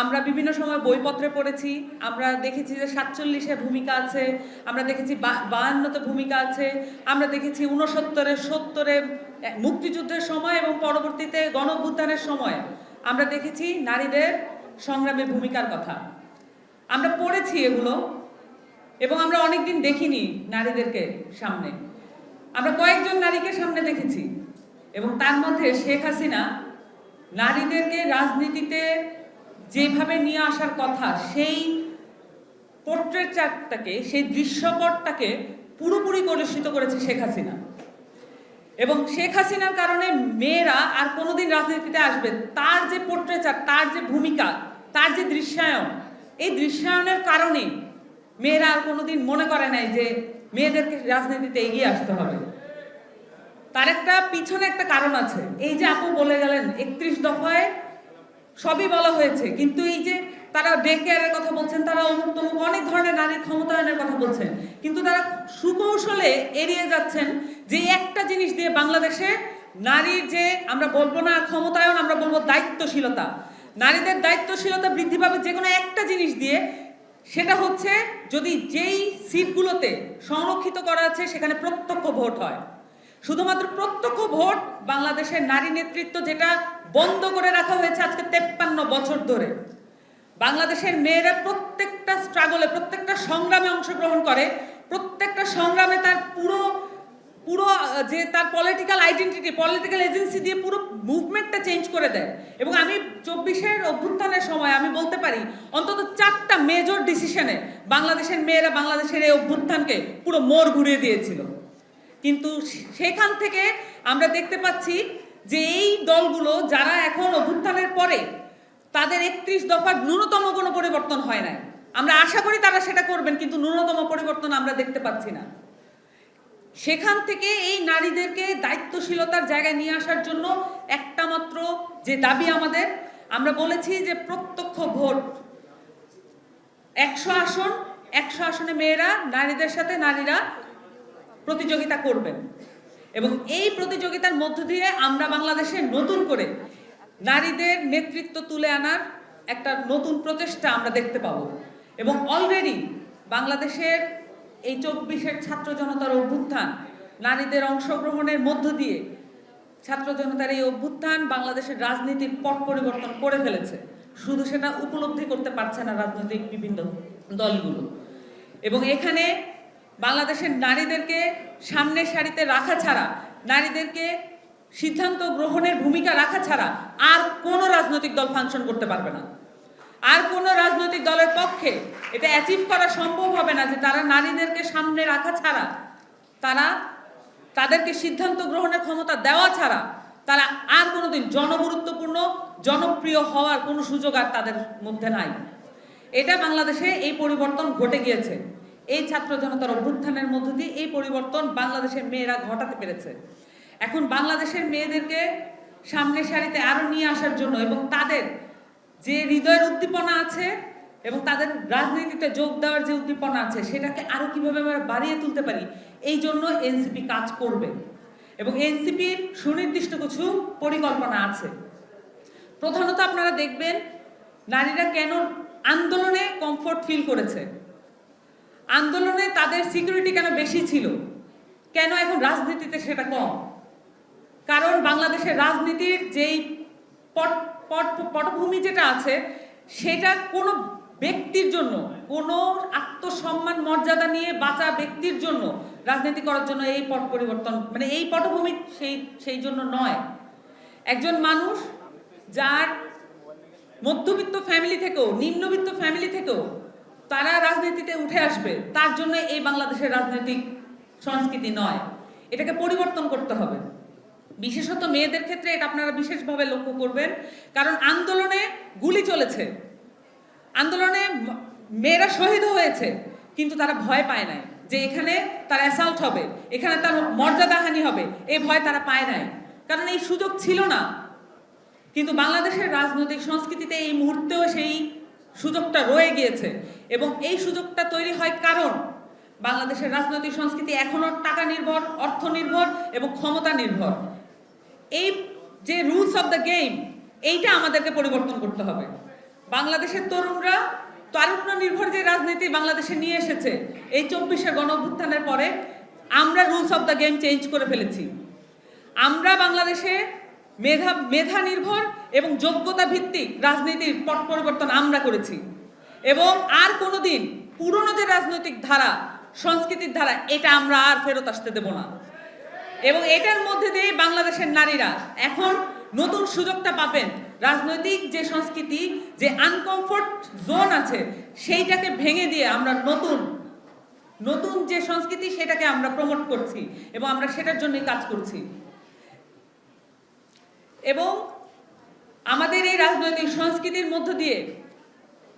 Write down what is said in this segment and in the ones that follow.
আমরা বিভিন্ন সময় বইপত্রে পড়েছি, আমরা দেখেছি যে ৪৭-এ ভূমিকা আছে, আমরা দেখেছি ৫২-তে ভূমিকা আছে, আমরা দেখেছি ৬৯-এ ৭০-এ মুক্তিযুদ্ধের সময় এবং পরবর্তীতে গণঅভ্যুত্থানের সময় আমরা দেখেছি নারীদের সংগ্রামের ভূমিকার কথা। আমরা পড়েছি এগুলো এবং আমরা অনেকদিন দেখিনি নারীদেরকে সামনে। আমরা কয়েকজন নারীকে সামনে দেখেছি এবং তার মধ্যে শেখ হাসিনা নারীদেরকে রাজনীতিতে যেভাবে নিয়ে আসার কথা, সেই পোর্ট্রেটটাকে, সেই দৃশ্যপটটাকে পুরোপুরি কলুষিত করেছে শেখ হাসিনা। এবং শেখ হাসিনার কারণে মেয়েরা আর কোনোদিন রাজনীতিতে আসবে, তার যে পোর্ট্রেচার, তার যে ভূমিকা, তার যে দৃশ্যায়ন, এই দৃশ্যায়নের কারণে মেয়েরা আর কোনোদিন মনে করে নাই যে মেয়েদেরকে রাজনীতিতে এগিয়ে আসতে হবে। তার একটা পিছনে একটা কারণ আছে। এই যে আপু বলে গেলেন ৩১ দফায় সবই বলা হয়েছে, কিন্তু এই যে তারা ডে কেয়ারের কথা বলছেন, তারা অমুক তমুক অনেক ধরনের নারীর ক্ষমতায়নের কথা বলছেন, কিন্তু তারা সুকৌশলে এড়িয়ে যাচ্ছেন যে একটা জিনিস দিয়ে বাংলাদেশে নারীর যে, আমরা বলবো না ক্ষমতায়ন, আমরা বলবো দায়িত্বশীলতা, নারীদের দায়িত্বশীলতা বৃদ্ধি পাবে যে কোনো একটা জিনিস দিয়ে। সেটা হচ্ছে যদি যেই সিটগুলোতে সংরক্ষিত করা আছে সেখানে প্রত্যক্ষ ভোট হয়। শুধুমাত্র প্রত্যক্ষ ভোট বাংলাদেশের নারী নেতৃত্ব যেটা বন্ধ করে রাখা হয়েছে আজকে 53 বছর ধরে। বাংলাদেশের মেয়েরা প্রত্যেকটা স্ট্রাগলে, প্রত্যেকটা সংগ্রামে অংশগ্রহণ করে, প্রত্যেকটা সংগ্রামে তার পুরো যে তার পলিটিক্যাল আইডেন্টিটি, পলিটিক্যাল এজেন্সি দিয়ে পুরো মুভমেন্টটা চেঞ্জ করে দেয়। এবং আমি 24-এর অভ্যুত্থানের সময় আমি বলতে পারি অন্তত 4টা মেজর ডিসিশনে বাংলাদেশের মেয়েরা বাংলাদেশের এই অভ্যুত্থানকে পুরো মোড় ঘুরিয়ে দিয়েছিল। কিন্তু সেখান থেকে আমরা দেখতে পাচ্ছি যে এই দলগুলো যারা এখন অভ্যুত্থানের পরে, তাদের 31 দফার ন্যূনতম কোনো পরিবর্তন হয় নাই। আমরা আশা করি তারা সেটা করবেন, কিন্তু ন্যূনতম পরিবর্তন আমরা দেখতে পাচ্ছি না। সেখান থেকে এই নারীদেরকে দায়িত্বশীলতার জায়গায় নিয়ে আসার জন্য একটা মাত্র যে দাবি আমাদের, আমরা বলেছি যে প্রত্যক্ষ ভোট, 100 আসন, 100 আসনে মেয়েরা, নারীদের সাথে নারীরা প্রতিযোগিতা করবেন। এবং এই প্রতিযোগিতার মধ্য দিয়ে আমরা বাংলাদেশে নতুন করে নারীদের নেতৃত্ব তুলে আনার একটা নতুন প্রচেষ্টা আমরা দেখতে পাবো। এবং অলরেডি বাংলাদেশের এই 24-এর ছাত্র জনতার অভ্যুত্থান, নারীদের অংশগ্রহণের মধ্য দিয়ে ছাত্র জনতার এই অভ্যুত্থান বাংলাদেশের রাজনীতির পট পরিবর্তন করে ফেলেছে। শুধু সেটা উপলব্ধি করতে পারছে না রাজনৈতিক বিভিন্ন দলগুলো। এবং এখানে বাংলাদেশের নারীদেরকে সামনের সারিতে রাখা ছাড়া, নারীদেরকে সিদ্ধান্ত গ্রহণের ভূমিকা রাখা ছাড়া আর কোনো রাজনৈতিক দল ফাংশন করতে পারবে না। আর কোনো রাজনৈতিক দলের পক্ষে এটা অ্যাচিভ করা সম্ভব হবে না যে তারা নারীদেরকে সামনে রাখা ছাড়া, তাদেরকে সিদ্ধান্ত গ্রহণের ক্ষমতা দেওয়া ছাড়া তারা আর কোনোদিন জনগুরুত্বপূর্ণ, জনপ্রিয় হওয়ার কোনো সুযোগ আর তাদের মধ্যে নাই। এটা বাংলাদেশে এই পরিবর্তন ঘটে গিয়েছে। এই ছাত্র জনতার অভ্যুত্থানের মধ্য দিয়ে এই পরিবর্তন বাংলাদেশের মেয়েরা ঘটাতে পেরেছে। এখন বাংলাদেশের মেয়েদেরকে সামনের সারিতে আরো নিয়ে আসার জন্য এবং তাদের যে হৃদয়ের উদ্দীপনা আছে এবং তাদের রাজনীতিতে যোগ দেওয়ার যে উদ্দীপনা আছে সেটাকে আরো কিভাবে আমরা বাড়িয়ে তুলতে পারি, এই জন্য এনসিপি কাজ করবে। এবং এনসিপির সুনির্দিষ্ট কিছু পরিকল্পনা আছে। প্রধানত আপনারা দেখবেন নারীরা কেন আন্দোলনে কমফোর্ট ফিল করেছে, আন্দোলনে তাদের সিকিউরিটি কেন বেশি ছিল, কেন এখন রাজনীতিতে সেটা কম। কারণ বাংলাদেশের রাজনীতির যেই পটভূমি যেটা আছে, সেটা কোনো ব্যক্তির জন্য, কোনো আত্মসম্মান মর্যাদা নিয়ে বাঁচা ব্যক্তির জন্য রাজনীতি করার জন্য এই পট পরিবর্তন, মানে এই পটভূমি সেই জন্য নয়। একজন মানুষ যার মধ্যবিত্ত ফ্যামিলি থেকেও, নিম্নবিত্ত ফ্যামিলি থেকেও তারা রাজনীতিতে উঠে আসবে, তার জন্য এই বাংলাদেশের রাজনৈতিক সংস্কৃতি নয়। এটাকে পরিবর্তন করতে হবে। বিশেষত মেয়েদের ক্ষেত্রে এটা আপনারা বিশেষভাবে লক্ষ্য করবেন, কারণ আন্দোলনে গুলি চলেছে, আন্দোলনে মেয়েরা শহীদ হয়েছে, কিন্তু তারা ভয় পায় নাই যে এখানে তার অ্যাসাল্ট হবে, এখানে তার মর্যাদাহানি হবে, এই ভয় তারা পায় নাই, কারণ এই সুযোগ ছিল না। কিন্তু বাংলাদেশের রাজনৈতিক সংস্কৃতিতে এই মুহূর্তেও সেই সুযোগটা রয়ে গিয়েছে। এবং এই সুযোগটা তৈরি হয় কারণ বাংলাদেশের রাজনৈতিক সংস্কৃতি এখনো টাকা নির্ভর, অর্থ নির্ভর এবং ক্ষমতা নির্ভর। এই যে রুলস অফ দ্য গেম, এইটা আমাদেরকে পরিবর্তন করতে হবে। বাংলাদেশের তরুণরা তারুণ্য নির্ভর যে রাজনীতি বাংলাদেশে নিয়ে এসেছে এই 24শে গণঅভ্যুত্থানের পরে আমরা rules of the game change করে ফেলেছি। আমরা বাংলাদেশে মেধা নির্ভর এবং যোগ্যতা ভিত্তিক রাজনীতির পট পরিবর্তন আমরা করেছি এবং আর কোনোদিন পুরনো যে রাজনৈতিক ধারা সংস্কৃতির ধারা এটা আমরা আর ফেরত আসতে দেব না এবং এটার মধ্যে দিয়ে বাংলাদেশের নারীরা এখন নতুন সুযোগটা পাবেন। রাজনৈতিক যে সংস্কৃতি যে আনকমফোর্ট জোন আছে সেইটাকে ভেঙে দিয়ে আমরা নতুন যে সংস্কৃতি সেটাকে আমরা প্রমোট করছি এবং আমরা সেটার জন্যই কাজ করছি এবং আমাদের এই রাজনৈতিক সংস্কৃতির মধ্য দিয়ে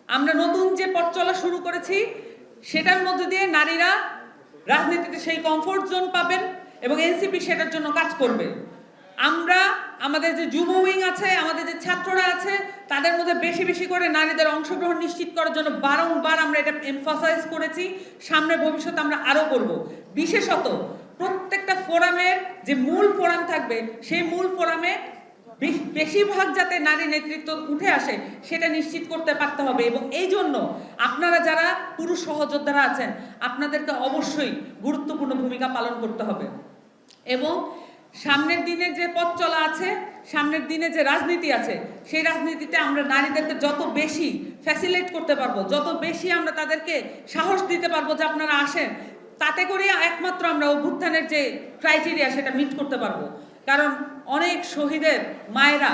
আমরা নতুন যে পথ চলা শুরু করেছি সেটার মধ্য দিয়ে নারীরা রাজনীতিতে সেই কমফোর্ট জোন পাবেন এবং এনসিপি সেটার জন্য কাজ করবে। আমরা আমাদের যে যুব উইং আছে, আমাদের যে ছাত্ররা আছে তাদের মধ্যে বেশি বেশি করে নারীদের অংশগ্রহণ নিশ্চিত করার জন্য বারংবার আমরা এটা এমফাসাইজ করেছি। সামনে ভবিষ্যতে আমরা আরও করব। বিশেষত প্রত্যেকটা ফোরামের যে মূল ফোরাম থাকবে সেই মূল ফোরামে বেশিরভাগ যাতে নারী নেতৃত্ব উঠে আসে সেটা নিশ্চিত করতে পারতে হবে এবং এই জন্য আপনারা যারা পুরুষ সহযোদ্ধারা আছেন আপনাদেরকে অবশ্যই গুরুত্বপূর্ণ ভূমিকা পালন করতে হবে এবং সামনের দিনের যে পথ চলা আছে, সামনের দিনে যে রাজনীতি আছে সেই রাজনীতিতে আমরা নারীদেরকে যত বেশি ফ্যাসিলিটেট করতে পারবো, যত বেশি আমরা তাদেরকে সাহস দিতে পারবো যে আপনারা আসেন, তাতে করে একমাত্র আমরা অভ্যুত্থানের যে ক্রাইটেরিয়া সেটা মিট করতে পারবো। কারণ অনেক শহীদের মায়েরা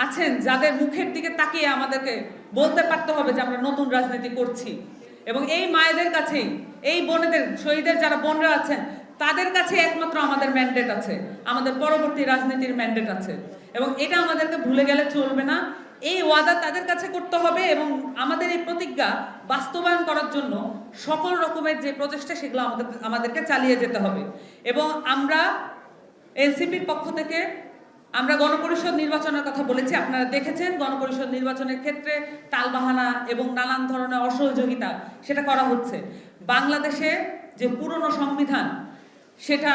আছেন যাদের মুখের দিকে তাকিয়ে আমাদেরকে বলতে পারতে হবে যে আমরা নতুন রাজনীতি করছি এবং এই মায়েদের কাছেই, এই বোনেদের, শহীদের যারা বোনরা আছেন তাদের কাছে একমাত্র আমাদের ম্যান্ডেট আছে, আমাদের পরবর্তী রাজনীতির ম্যান্ডেট আছে এবং এটা আমাদেরকে ভুলে গেলে চলবে না। এই ওয়াদা তাদের কাছে করতে হবে এবং আমাদের এই প্রতিজ্ঞা বাস্তবায়ন করার জন্য সকল রকমের যে প্রচেষ্টা সেগুলো আমাদেরকে চালিয়ে যেতে হবে এবং আমরা এনসিপির পক্ষ থেকে আমরা গণপরিষদ নির্বাচনের কথা বলেছি। আপনারা দেখেছেন গণপরিষদ নির্বাচনের ক্ষেত্রে টালবাহানা এবং নানান ধরনের অসহযোগিতা সেটা করা হচ্ছে। বাংলাদেশে যে পুরনো সংবিধান সেটা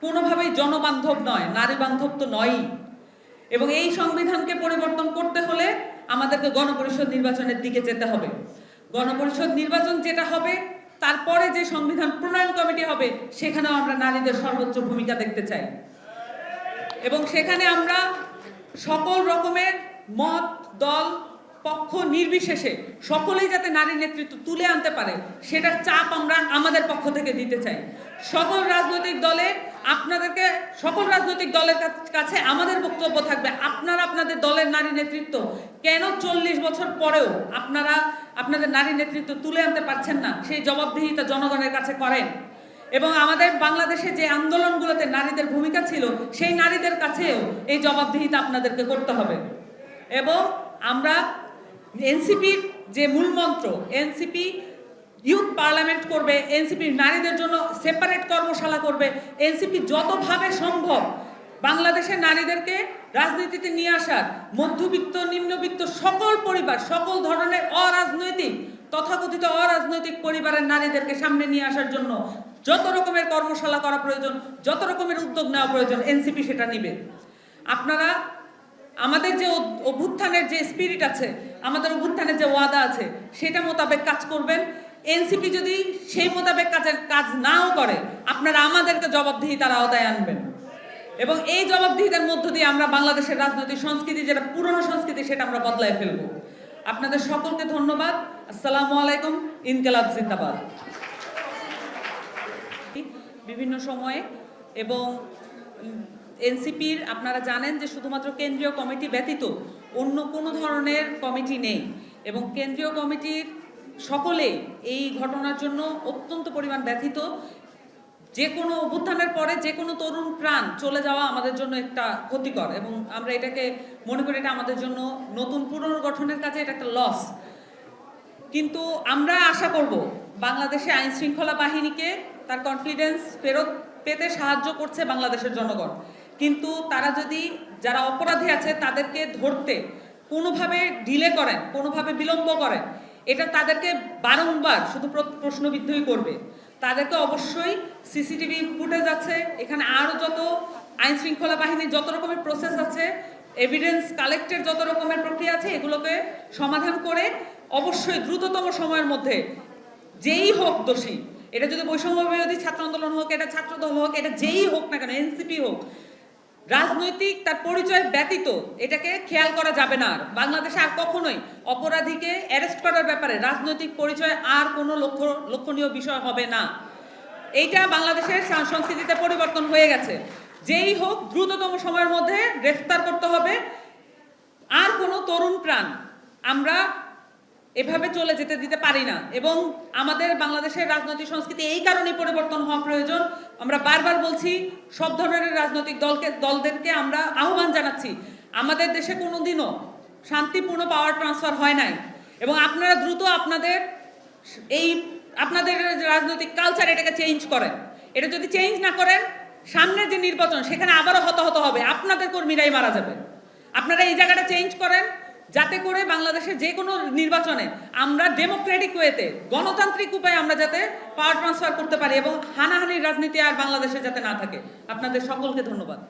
কোনোভাবেই জনবান্ধব নয়, নারী বান্ধব তো নয়ই এবং এই সংবিধানকে পরিবর্তন করতে হলে আমাদেরকে গণপরিষদ নির্বাচনের দিকে যেতে হবে। গণপরিষদ নির্বাচন যেটা হবে তারপরে যে সংবিধান প্রণয়ন কমিটি হবে সেখানেও আমরা নারীদের সর্বোচ্চ ভূমিকা দেখতে চাই এবং সেখানে আমরা সকল রকমের মত, দল, পক্ষ নির্বিশেষে সকলেই যাতে নারী নেতৃত্ব তুলে আনতে পারে সেটার চাপ আমরা আমাদের পক্ষ থেকে দিতে চাই। সকল রাজনৈতিক দলের কাছে আমাদের বক্তব্য থাকবে, আপনারা আপনাদের দলের নারী নেতৃত্ব কেন 40 বছর পরেও আপনারা আপনাদের নারী নেতৃত্ব তুলে আনতে পারছেন না সেই জবাবদিহিতা জনগণের কাছে করেন এবং আমাদের বাংলাদেশে যে আন্দোলনগুলোতে নারীদের ভূমিকা ছিল সেই নারীদের কাছেও এই জবাবদিহিতা আপনাদেরকে করতে হবে এবং আমরা এনসিপির যে মূল মন্ত্র, এনসিপি ইউথ পার্লামেন্ট করবে, এনসিপি নারীদের জন্য সেপারেট কর্মশালা করবে, এনসিপি যতভাবে সম্ভব বাংলাদেশের নারীদেরকে রাজনীতিতে নিয়ে আসার, মধ্যবিত্ত, নিম্নবিত্ত সকল পরিবার, সকল ধরনের তথাকথিত অরাজনৈতিক পরিবারের নারীদেরকে সামনে নিয়ে আসার জন্য যত রকমের কর্মশালা করা প্রয়োজন, যত রকমের উদ্যোগ নেওয়া প্রয়োজন এনসিপি সেটা নিবে। আপনারা আমাদের যে অভ্যুত্থানের যে স্পিরিট আছে, আমাদের অভ্যুত্থানের যে ওয়াদা আছে সেটা মোতাবেক কাজ করবেন। এনসিপি যদি সেই মোতাবেক কাজ নাও করে আপনারা আমাদেরকে জবাবদিহিতার আওতায় আনবেন এবং এই জবাবদিহিতার মধ্য দিয়ে আমরা বাংলাদেশের রাজনৈতিক সংস্কৃতি, যেটা পুরনো সংস্কৃতি, সেটা আমরা বদলায় ফেলবো। আপনাদের সকলকে ধন্যবাদ। আসসালামু আলাইকুম। ইনকিলাব জিন্দাবাদ। বিভিন্ন সময়ে এবং এনসিপির আপনারা জানেন যে শুধুমাত্র কেন্দ্রীয় কমিটি ব্যতীত অন্য কোনো ধরনের কমিটি নেই এবং কেন্দ্রীয় কমিটির সকলেই এই ঘটনার জন্য অত্যন্ত পরিমাণ ব্যথিত। যে কোনো অভ্যুত্থানের পরে যে কোনো তরুণ প্রাণ চলে যাওয়া আমাদের জন্য একটা ক্ষতিকর এবং আমরা এটাকে মনে করি এটা আমাদের জন্য নতুন পুনর্গঠনের কাছে এটা একটা লস। কিন্তু আমরা আশা করব বাংলাদেশে আইন শৃঙ্খলা বাহিনীকে তার কনফিডেন্স ফেরত পেতে সাহায্য করছে বাংলাদেশের জনগণ, কিন্তু তারা যদি যারা অপরাধী আছে তাদেরকে ধরতে কোনোভাবে ডিলে করেন, কোনোভাবে বিলম্ব করেন, এটা তাদেরকে বারংবার শুধু প্রশ্নবিদ্ধই করবে। তাদেরকে অবশ্যই সিসিটিভি ফুটেজ আছে, এখানে আরও যত আইন শৃঙ্খলা বাহিনীর যত রকমের প্রসেস আছে এভিডেন্স কালেক্টের যত রকমের প্রক্রিয়া আছে এগুলোকে সমাধান করে অবশ্যই দ্রুততম সময়ের মধ্যে যেই হোক দোষী, এটা যদি বৈষম্য বিরোধী ছাত্র আন্দোলন হোক, এটা ছাত্রদল হোক, এটা যেই হোক না কেন, এনসিপি হোক, রাজনৈতিক তার পরিচয় ব্যতীত এটাকে খেয়াল করা যাবে না। আর বাংলাদেশে আর কখনোই অপরাধীকে অ্যারেস্ট করার ব্যাপারে রাজনৈতিক পরিচয় আর কোনো লক্ষণীয় বিষয় হবে না। এইটা বাংলাদেশের সংস্কৃতিতে পরিবর্তন হয়ে গেছে। যেই হোক দ্রুততম সময়ের মধ্যে গ্রেফতার করতে হবে। আর কোনো তরুণ প্রাণ আমরা এভাবে চলে যেতে দিতে পারি না। এবং আমাদের বাংলাদেশের রাজনৈতিক সংস্কৃতি এই কারণেই পরিবর্তন হওয়া প্রয়োজন। আমরা বারবার বলছি, সব ধরনের রাজনৈতিক দলদেরকে আমরা আহ্বান জানাচ্ছি, আমাদের দেশে কোনোদিনও শান্তিপূর্ণ পাওয়ার ট্রান্সফার হয় নাই এবং আপনারা দ্রুত আপনাদের রাজনৈতিক কালচার এটাকে চেঞ্জ করেন। এটা যদি চেঞ্জ না করেন, সামনের যে নির্বাচন সেখানে আবারও হতাহত হবে, আপনাদের কর্মীরাই মারা যাবে। আপনারা এই জায়গাটা চেঞ্জ করেন, যাতে করে বাংলাদেশের যে কোনো নির্বাচনে আমরা ডেমোক্রেটিক ওয়েতে, গণতান্ত্রিক উপায়ে আমরা যাতে পাওয়ার ট্রান্সফার করতে পারি এবং হানাহানির রাজনীতি আর বাংলাদেশে যাতে না থাকে। আপনাদের সকলকে ধন্যবাদ।